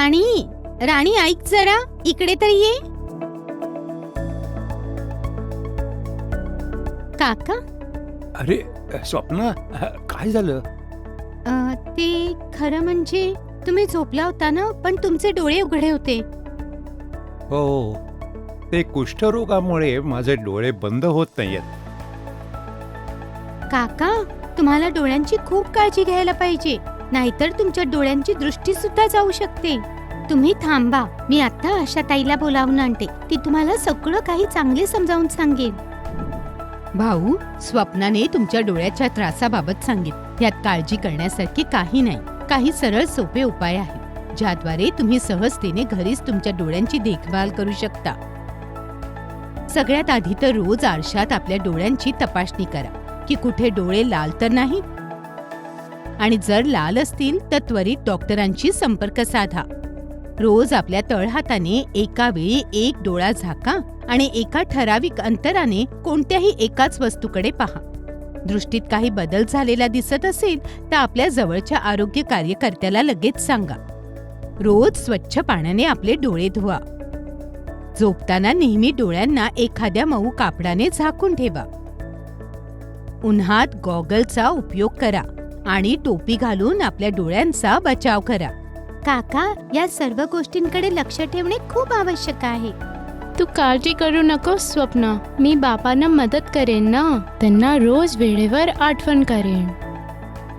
राणी, राणी ऐक जरा, इकडे तर ये. काका, अरे स्वप्ना, काय झालं? ते खरं म्हणजे तुम्ही झोपला होता ना, पण तुमचे डोळे उघडे होते. हो, ते कुष्ठरोगामुळे माझे डोळे बंद होत नाहीयेत. काका, तुम्हाला डोळ्यांची खूप काळजी घ्यायला पाहिजे, नाहीतर तुमच्या डोळ्यांची दृष्टी सुद्धा जाऊ शकते. तुम्ही थांबा, मी आता आशाताईला बोलावून आणते. ती तुम्हाला सगळं काही चांगले समजावून सांगेल. भाऊ, स्वप्नाने तुमच्या डोळ्याच्या त्रासाबाबत सांगितलं. यात काळजी करण्यासारखी काही नाही. काही सरळ सोपे उपाय आहेत, ज्याद्वारे तुम्ही सहजतेने घरीच तुमच्या डोळ्यांची देखभाल करू शकता. सगळ्यात आधी तर रोज आरशात आपल्या डोळ्यांची तपासणी करा की कुठे डोळे लाल तर नाही, आणि जर लाल असतील तर त्वरित डॉक्टरांशी संपर्क साधा. रोज आपल्या तळहाताने एका वेळी एक डोळा झाका आणि एका ठराविक अंतराने कोणत्याही एकाच वस्तूकडे पहा. दृष्टीत काही बदल झालेला दिसत असेल तर आपल्या जवळच्या आरोग्य कार्यकर्त्याला लगेच सांगा. रोज स्वच्छ पाण्याने आपले डोळे धुवा. झोपताना नेहमी डोळ्यांना एखाद्या मऊ कापडाने झाकून ठेवा. उन्हात गॉगलचा उपयोग करा आणि टोपी घालून आपल्या डोळ्यांचा बचाव करा. काका, या सर्व गोष्टींकडे लक्ष ठेवणे खूप आवश्यक आहे. तू काळजी करू नकोस स्वप्ना, मी बापांना मदत करेन ना, त्यांना रोज वेळेवर आठवण करेन.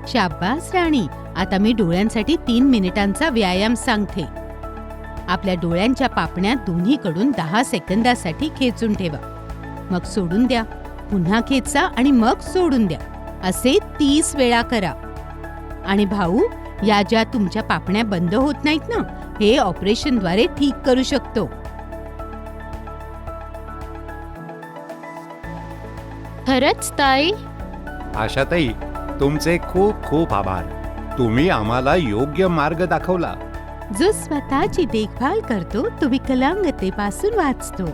शाबास राणी, आता मी डोळ्यांसाठी 3 मिनिटांचा व्यायाम सांगते. आपल्या डोळ्यांच्या पापण्या दोन्हीकडून 10 सेकंदासाठी खेचून ठेवा, मग सोडून द्या, पुन्हा खेचा आणि मग सोडून द्या. असे 30 वेळा करा. आणि भाऊ, या ज्या तुमच्या पापण्या बंद होत नाहीत ना, हे ऑपरेशनद्वारे ठीक करू शकतो. खरंच ताई? आशाताई, तुमचे खूप खूप आभार. तुम्ही आम्हाला योग्य मार्ग दाखवला. जो स्वतःची देखभाल करतो तो विकलांगतेपासून वाचतो.